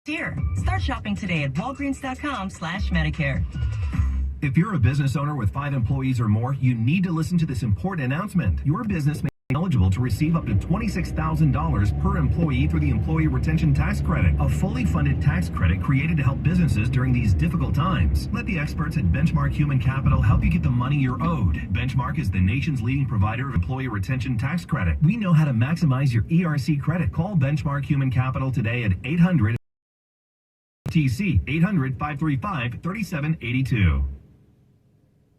Here, start shopping today at walgreens.com/Medicare. If you're a business owner with 5 employees or more, you need to listen to this important announcement. Your business may be eligible to receive up to $26,000 per employee through the Employee Retention Tax Credit, a fully funded tax credit created to help businesses during these difficult times. Let the experts at Benchmark Human Capital help you get the money you're owed. Benchmark is the nation's leading provider of Employee Retention Tax Credit. We know how to maximize your ERC credit. Call Benchmark Human Capital today at 800 TC 800-535-3782.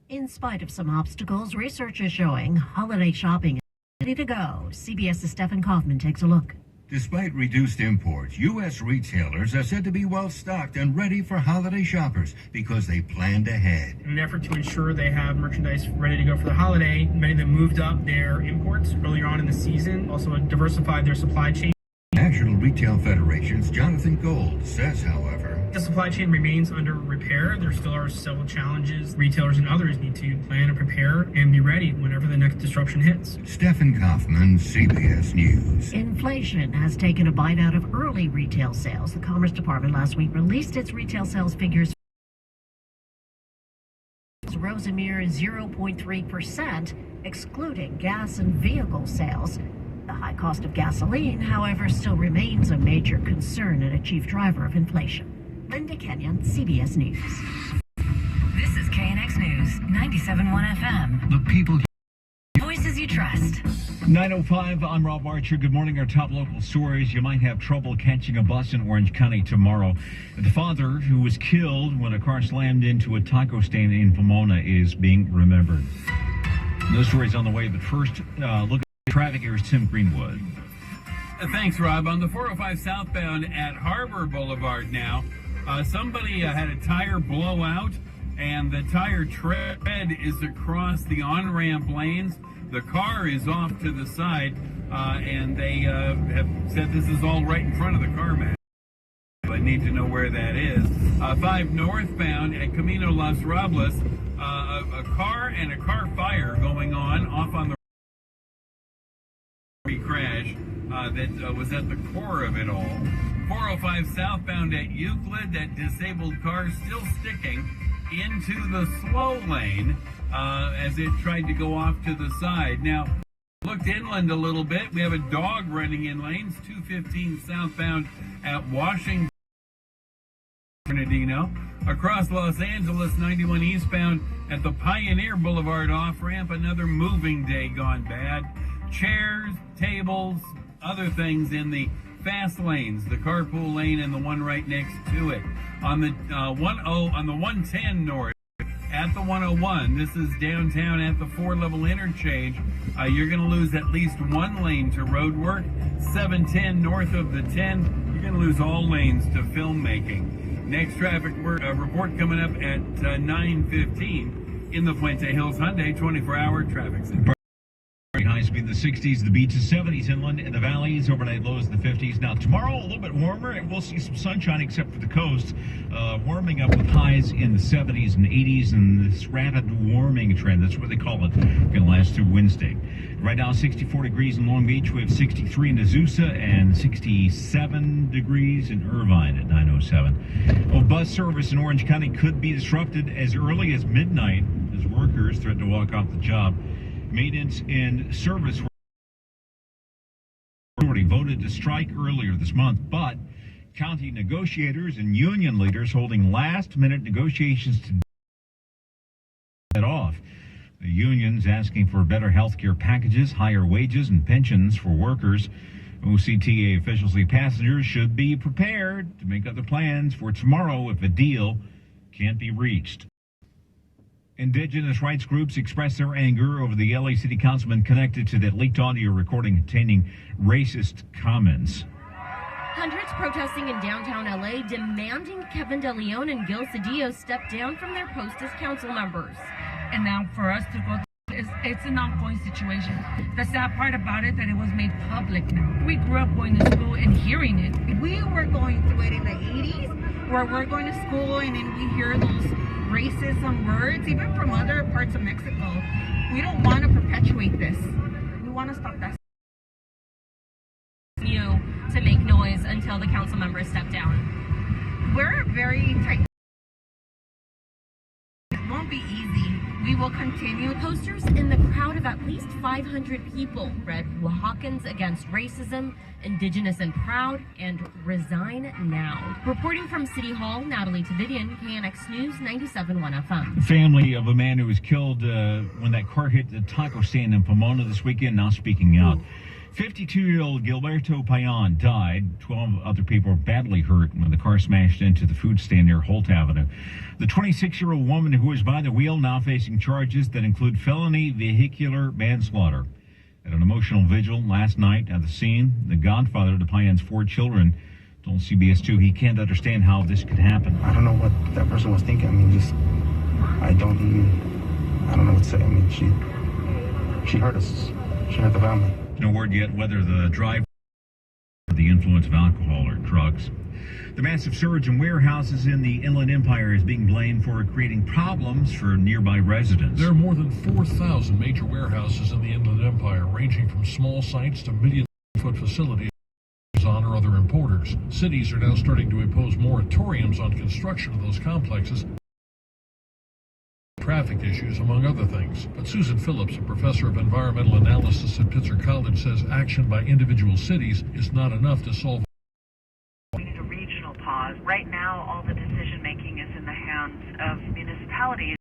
In spite of some obstacles, research is showing holiday shopping is ready to go. CBS's Stephen Kaufman takes a look. Despite reduced imports, U.S. retailers are said to be well-stocked and ready for holiday shoppers because they planned ahead. In an effort to ensure they have merchandise ready to go for the holiday, many of them moved up their imports earlier on in the season, also diversified their supply chain. National Retail Federation's Jonathan Gold says, however, the supply chain remains under repair. There still are several challenges. Retailers and others need to plan and prepare and be ready whenever the next disruption hits. Stephen Kaufman, CBS News. Inflation has taken a bite out of early retail sales. The Commerce Department last week released its retail sales figures. Rose a mere 0.3%, excluding gas and vehicle sales. The high cost of gasoline, however, still remains a major concern and a chief driver of inflation. Linda Kenyon, CBS News. This is KNX News, 97.1 FM. The people. Voices you trust. 9:05, I'm Rob Archer. Good morning. Our top local stories. You might have trouble catching a bus in Orange County tomorrow. The father who was killed when a car slammed into a taco stand in Pomona is being remembered. Those stories on the way, but first, look at traffic. Here's Tim Greenwood. Thanks, Rob. On the 405 southbound at Harbor Boulevard now, somebody had a tire blow out, and the tire tread is across the on-ramp lanes. The car is off to the side, and they have said this is all right in front of the car, man. I need to know where that is. 5 northbound at Camino Las Robles, a car and a car fire going on off on the crash that was at the core of it all. 405 southbound at Euclid, that disabled car still sticking into the slow lane as it tried to go off to the side. Now, looked inland a little bit. We have a dog running in lanes. 215 southbound at Washington, Bernardino. Across Los Angeles, 91 eastbound at the Pioneer Boulevard off-ramp. Another moving day gone bad. Chairs, tables, other things in the fast lanes, the carpool lane and the one right next to it. On the 110 north at the 101, this is downtown at the 4-level interchange. You're going to lose at least one lane to road work. 710 north of the 10, you're going to lose all lanes to filmmaking. Next traffic report coming up at 9:15 in the Fuente Hills Hyundai 24-hour traffic center. Highs be in the 60s, the beaches 70s inland, and the valleys overnight lows in the 50s. Now tomorrow a little bit warmer, and we'll see some sunshine except for the coast, warming up with highs in the 70s and 80s, and this rapid warming trend, that's what they call it, going to last through Wednesday. Right now 64 degrees in Long Beach, we have 63 in Azusa, and 67 degrees in Irvine at 9:07. Well, bus service in Orange County could be disrupted as early as midnight as workers threaten to walk off the job. Maintenance and service already voted to strike earlier this month, but county negotiators and union leaders holding last-minute negotiations to get off. The unions asking for better health care packages, higher wages, and pensions for workers. OCTA officials say passengers should be prepared to make other plans for tomorrow if a deal can't be reached. Indigenous rights groups expressed their anger over the LA City Councilman connected to that leaked audio recording containing racist comments. Hundreds protesting in downtown LA demanding Kevin De Leon and Gil Cedillo step down from their post as council members. And now for us to go, it's an ongoing situation. The sad part about it that it was made public now. We grew up going to school and hearing it. We were going through it in the 80s where we're going to school and then we hear those racism words, even from other parts of Mexico. We don't want to perpetuate this. We want to stop that. You to make noise until the council members step down. Posters in the crowd of at least 500 people read Oaxacans against racism, Indigenous and proud, and resign now. Reporting from City Hall, Natalie Tavidian, KNX News 97.1 FM. The family of a man who was killed when that car hit the taco stand in Pomona this weekend now speaking out. 52-year-old Gilberto Payan died. 12 other people were badly hurt when the car smashed into the food stand near Holt Avenue. The 26-year-old woman who was by the wheel now facing charges that include felony vehicular manslaughter. At an emotional vigil last night at the scene, the godfather to Payan's 4 children told CBS 2 he can't understand how this could happen. I don't know what that person was thinking. I mean, I don't know what to say. I mean, she hurt us. She hurt the family. No word yet whether the driver under the influence of alcohol or drugs. The massive surge in warehouses in the Inland Empire is being blamed for creating problems for nearby residents. There are more than 4,000 major warehouses in the Inland Empire, ranging from small sites to million-foot facilities on or other importers. Cities are now starting to impose moratoriums on construction of those complexes. Traffic issues, among other things. But Susan Phillips, a professor of environmental analysis at Pitzer College, says action by individual cities is not enough to solve. We need a regional pause. Right now, all the decision-making is in the hands of municipalities.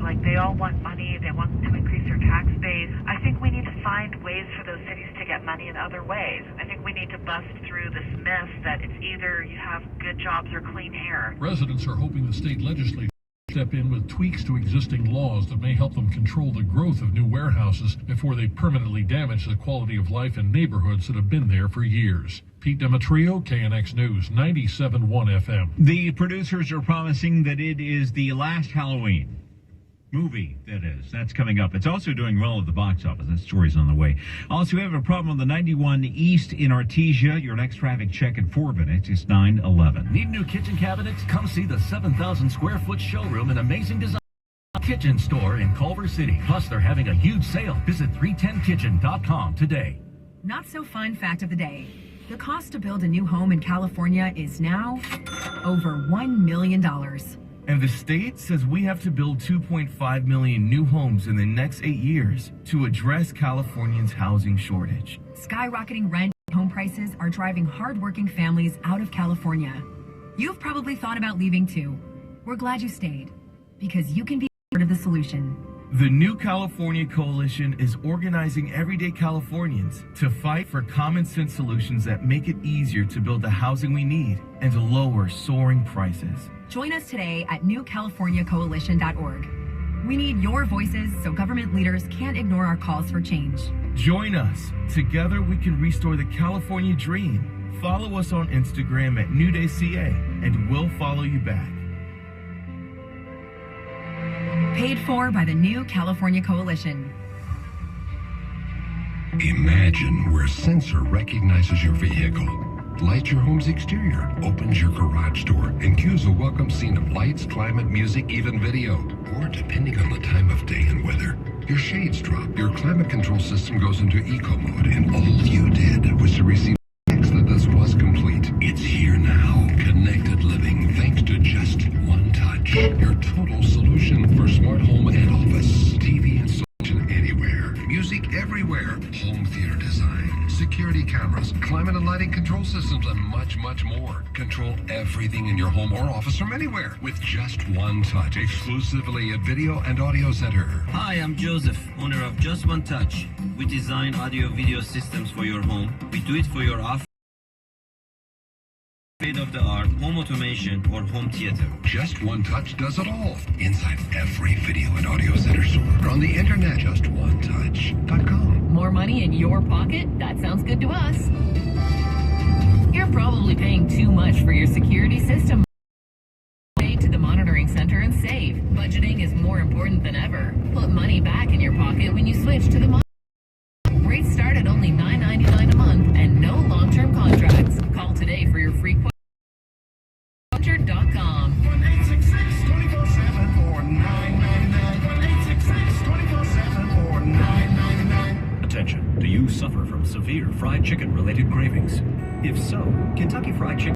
Like, they all want money, they want to increase their tax base. I think we need to find ways for those cities to get money in other ways. I think we need to bust through this myth that it's either you have good jobs or clean air. Residents are hoping the state legislature step in with tweaks to existing laws that may help them control the growth of new warehouses before they permanently damage the quality of life in neighborhoods that have been there for years. Pete Demetrio, KNX News, 97.1 FM. The producers are promising that it is the last Halloween movie, that is. That's coming up. It's also doing well at the box office. That story's on the way. Also, we have a problem on the 91 East in Artesia. Your next traffic check in 4 minutes is 9:11. Need new kitchen cabinets? Come see the 7,000 square foot showroom and amazing design kitchen store in Culver City. Plus, they're having a huge sale. Visit 310kitchen.com today. Not so fun fact of the day. The cost to build a new home in California is now over $1 million. And the state says we have to build 2.5 million new homes in the next 8 years to address Californians' housing shortage. Skyrocketing rent and home prices are driving hardworking families out of California. You've probably thought about leaving too. We're glad you stayed, because you can be part of the solution. The New California Coalition is organizing everyday Californians to fight for common sense solutions that make it easier to build the housing we need and to lower soaring prices. Join us today at newcaliforniacoalition.org. We need your voices so government leaders can't ignore our calls for change. Join us. Together we can restore the California dream. Follow us on Instagram at NewDayCA and we'll follow you back. Paid for by the New California Coalition. Imagine where a sensor recognizes your vehicle, lights your home's exterior, opens your garage door, and cues a welcome scene of lights, climate, music, even video. Or, depending on the time of day and weather, your shades drop, your climate control system goes into eco mode, and all you did was to receive text that this was complete. It's here now. Connected living, thanks to just one touch. Your total solution for smart home and office. TV installation anywhere. Music everywhere. Home theater design. Security cameras. Climate and lighting control systems, and much, much more. Control everything in your home or office from anywhere with just one touch. Exclusively at Video and Audio Center. Hi, I'm Joseph, owner of Just One Touch. We design audio-video systems for your home. We do it for your office, state-of-the-art home automation or home theater. Just One Touch does it all. Inside every Video and Audio Center store. On the internet, JustOneTouch.com. More money in your pocket? That sounds good to us. You're probably paying too much for your security system. Pay to the monitoring center and save. Budgeting is more important than ever. Put money back in your pocket when you switch to the monitoring. Rates start at only $9.99 a month and no long-term contracts. Call today for your free quote. Monitor.com. 1-866-24-7-4999. Attention, do you suffer from severe fried chicken related cravings? If so, Kentucky Fried Chicken